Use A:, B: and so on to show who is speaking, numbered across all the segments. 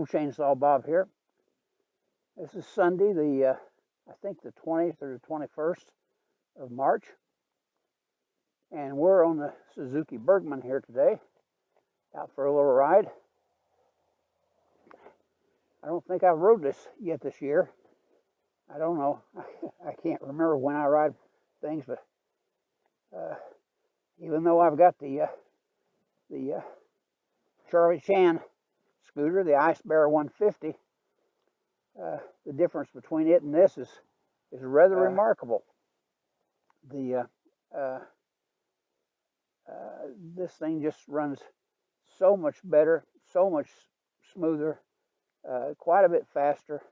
A: old Chainsawbob here. This is Sunday, I think the 20th or the 21st of March. And we're on the Suzuki Burgman here today, out for a little ride. I don't think I've rode this yet this year. I don't know. I can't remember when I ride things, but even though I've got the Charlie Chan scooter, the Ice Bear 150, the difference between it and this is rather remarkable. This thing just runs so much better, so much smoother, quite a bit faster.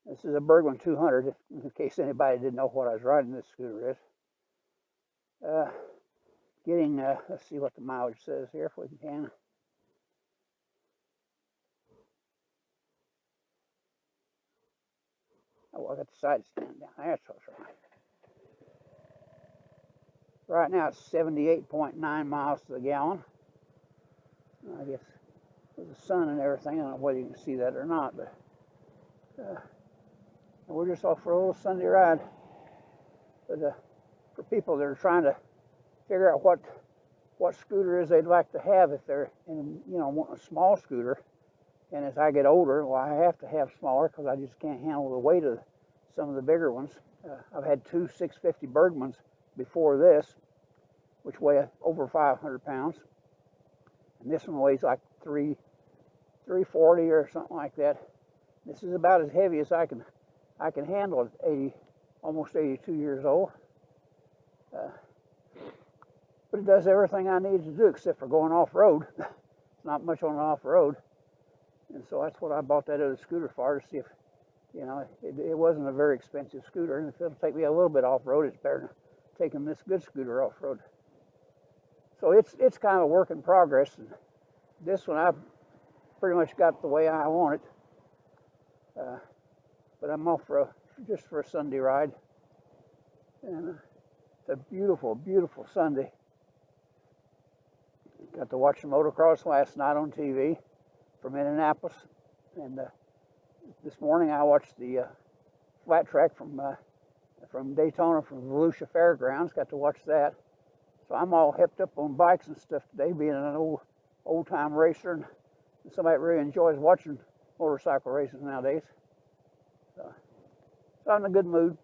A: This is a Burgman 200, in case anybody didn't know what I was riding this scooter is. Let's see what the mileage says here if we can. Oh, I got the side stand down there, so it's right. Right now it's 78.9 miles to the gallon. I guess with the sun and everything, I don't know whether you can see that or not, but we're just off for a little Sunday ride. But for people that are trying to figure out what scooter is they'd like to have if they're want a small scooter, and as I get older, well, I have to have smaller because I just can't handle the weight of some of the bigger ones. I've had two 650 Burgmans before this, which weigh over 500 pounds, and this one weighs like 340 or something like that. This is about as heavy as I can handle at almost 82 years old. But it does everything I need to do except for going off-road. It's not much on off-road. And so that's what I bought that other scooter for, to see if, it wasn't a very expensive scooter. And if it'll take me a little bit off-road, it's better than taking this good scooter off-road. So it's kind of a work in progress. And this one I've pretty much got the way I want it. But I'm off just for a Sunday ride. And it's a beautiful, beautiful Sunday. Got to watch the motocross last night on TV from Indianapolis, and this morning I watched the flat track from Daytona, from Volusia Fairgrounds. Got to watch that, so I'm all hipped up on bikes and stuff today, being an old time racer, and somebody that really enjoys watching motorcycle races nowadays. So I'm in a good mood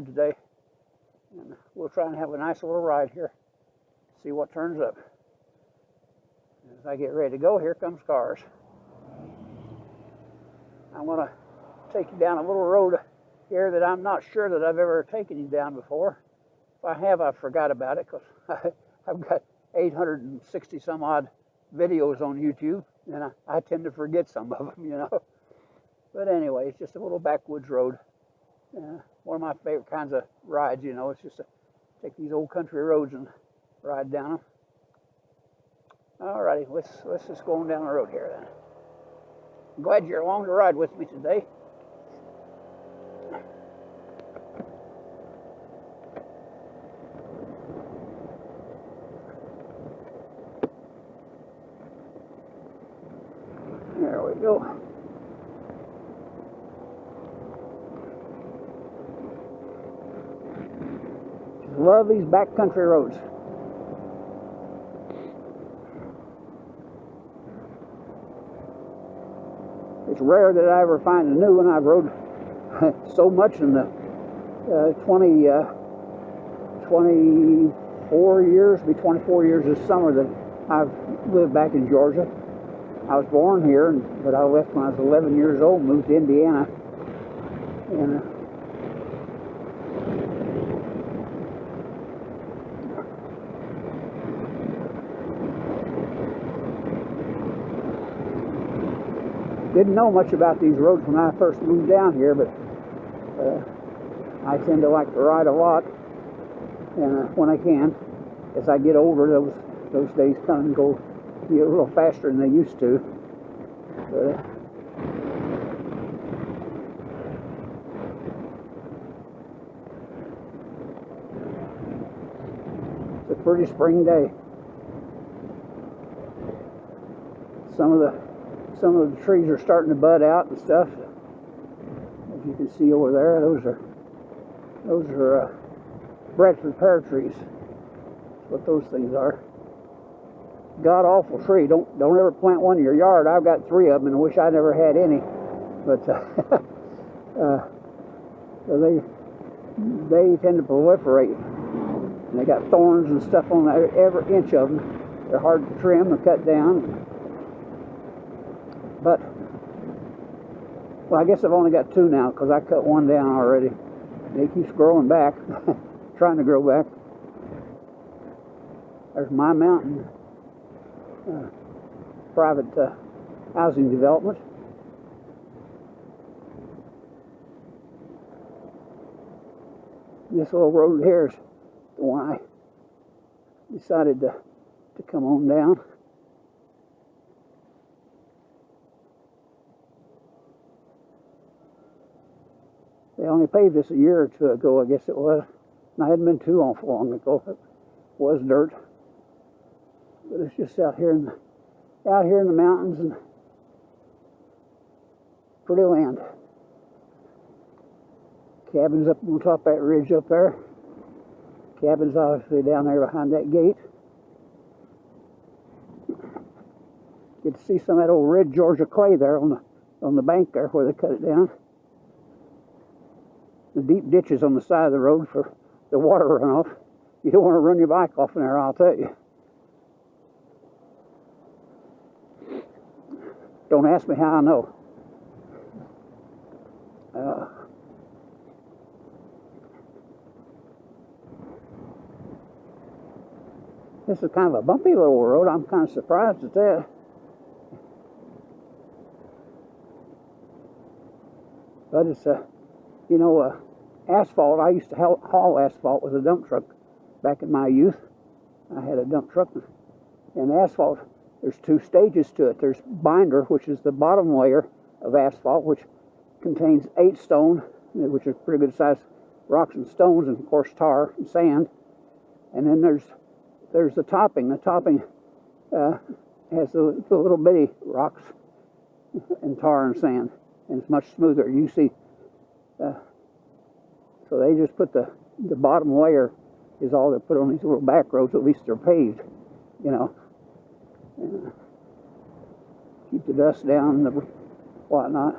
A: today, and we'll try and have a nice little ride here, see what turns up. As I get ready to go, here comes cars. I'm going to take you down a little road here that I'm not sure that I've ever taken you down before. If I have, I forgot about it, because I've got 860 some odd videos on YouTube, and I tend to forget some of them, But anyway, it's just a little backwoods road. One of my favorite kinds of rides, it's just to take these old country roads and ride down them. Alrighty, let's just go on down the road here then. I'm glad you're along to ride with me today. There we go. Just love these backcountry roads. It's rare that I ever find a new one. I've rode so much in the 24 years, be 24 years this summer that I've lived back in Georgia. I was born here, but I left when I was 11 years old, moved to Indiana, and didn't know much about these roads when I first moved down here, but I tend to like to ride a lot, and when I can. As I get older, those days come and go a little faster than they used to. It's a pretty spring day. Some of the some of the trees are starting to bud out and stuff. As you can see over there, those are Bradford pear trees. That's what those things are. God awful tree. Don't ever plant one in your yard. I've got 3 of them and I wish I never had any. But so they tend to proliferate. And they got thorns and stuff on every inch of them. They're hard to trim and cut down. But, well, I guess I've only got 2 now because I cut 1 down already. And it keeps growing back, trying to grow back. There's my mountain private housing development. This little road here is the one I decided to come on down. They only paved this a year or 2 ago, I guess it was. And I hadn't been too awful long ago. It was dirt. But it's just out here in the mountains and pretty land. Cabins up on top of that ridge up there. Cabins obviously down there behind that gate. Get to see some of that old red Georgia clay there on the bank there where they cut it down. The deep ditches on the side of the road for the water runoff. You don't want to run your bike off in there, I'll tell you. Don't ask me how I know. This is kind of a bumpy little road. I'm kind of surprised at that. But it's asphalt. I used to haul asphalt with a dump truck back in my youth. I had a dump truck. And asphalt, there's 2 stages to it. There's binder, which is the bottom layer of asphalt, which contains 8 stone, which are pretty good sized rocks and stones, and of course tar and sand. And then there's the topping. The topping has the little bitty rocks and tar and sand, and it's much smoother. You see, so they just put the bottom layer is all they put on these little back roads. At least they're paved, you know. Keep the dust down and whatnot.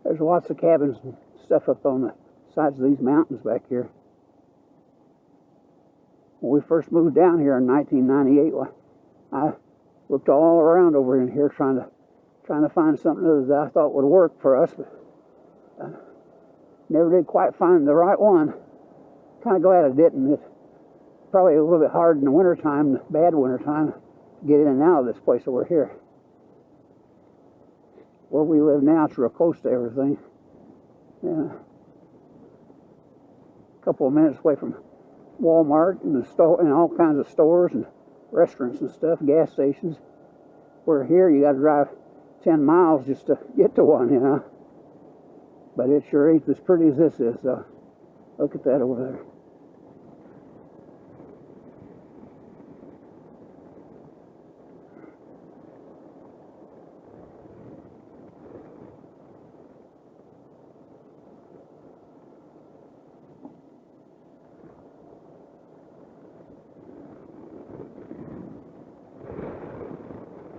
A: There's lots of cabins and stuff up on the sides of these mountains back here. When we first moved down here in 1998, I looked all around over in here trying to find something that I thought would work for us, but never did quite find the right one. Kind of glad I didn't. It's probably a little bit hard in the wintertime, the bad wintertime, to get in and out of this place over here. Where we live now, it's real close to everything. Yeah. A couple of minutes away from Walmart and the store and all kinds of stores and restaurants and stuff, gas stations. Where here you got to drive 10 miles just to get to one, you know. But it sure ain't as pretty as this is. So look at that over there.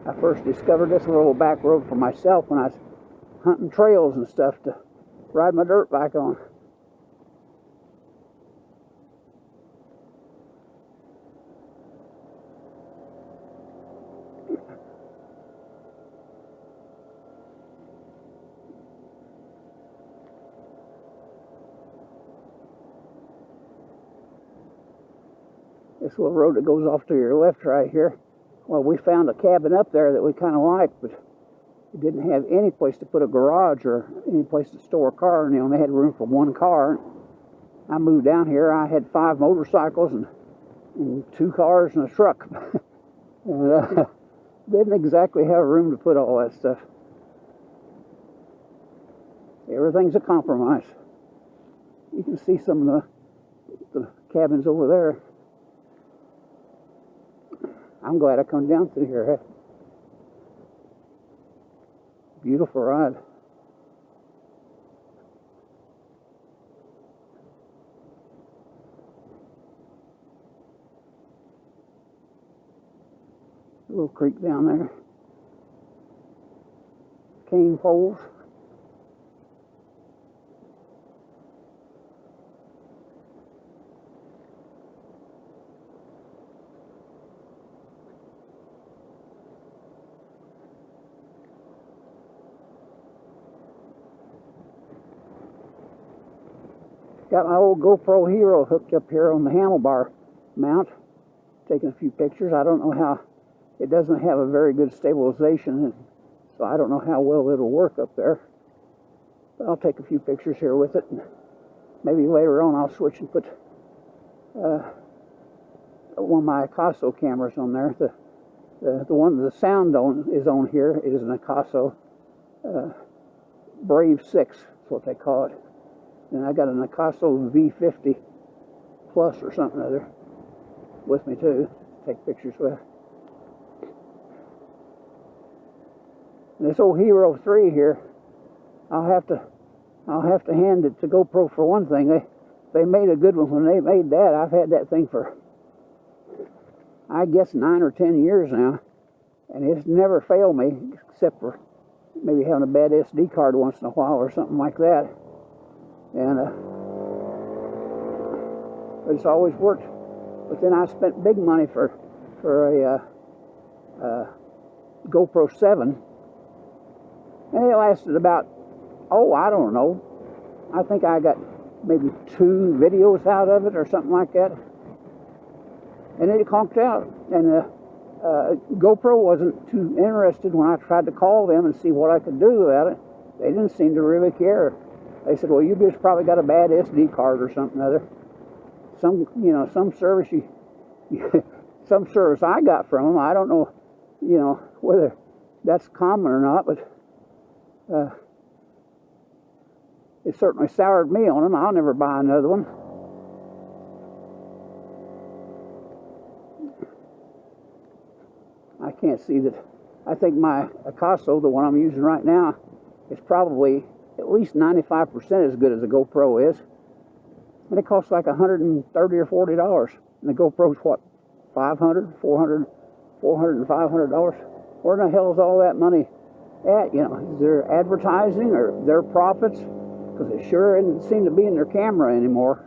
A: I first discovered this little back road for myself when I was hunting trails and stuff to ride my dirt bike on. This little road that goes off to your left right here. Well, we found a cabin up there that we kind of liked, but it didn't have any place to put a garage or any place to store a car, and they only had room for 1 car. I moved down here, I had 5 motorcycles and 2 cars and a truck. And didn't exactly have room to put all that stuff. Everything's a compromise. You can see some of the cabins over there. I'm glad I come down through here. Beautiful ride. A little creek down there. Cane poles. Got my old GoPro Hero hooked up here on the handlebar mount. Taking a few pictures. I don't know how, it doesn't have a very good stabilization, so I don't know how well it'll work up there. But I'll take a few pictures here with it. And maybe later on I'll switch and put one of my Akaso cameras on there. The one the sound is on here is an Akaso Brave 6. That's what they call it. And I got an Akaso V50 Plus or something other with me too. Take pictures with. And this old Hero 3 here, I'll have to hand it to GoPro for one thing. They made a good one when they made that. I've had that thing for, I guess, 9 or 10 years now, and it's never failed me, except for maybe having a bad SD card once in a while or something like that. And but it's always worked. But then I spent big money for a GoPro 7, and it lasted about, oh, I don't know, I think I got maybe 2 videos out of it or something like that, and it conked out. And GoPro wasn't too interested when I tried to call them and see what I could do about it. They didn't seem to really care. They said, well, you just probably got a bad SD card or something other. Some service some service I got from them. I don't know, whether that's common or not, but it certainly soured me on them. I'll never buy another one. I can't see that. I think my Akaso, the one I'm using right now, is probably at least 95% as good as the GoPro is. And it costs like $130 or $40. And the GoPro's what, $500, $400, and $500? Where in the hell is all that money at? Is there advertising or their profits? Because it sure doesn't seem to be in their camera anymore.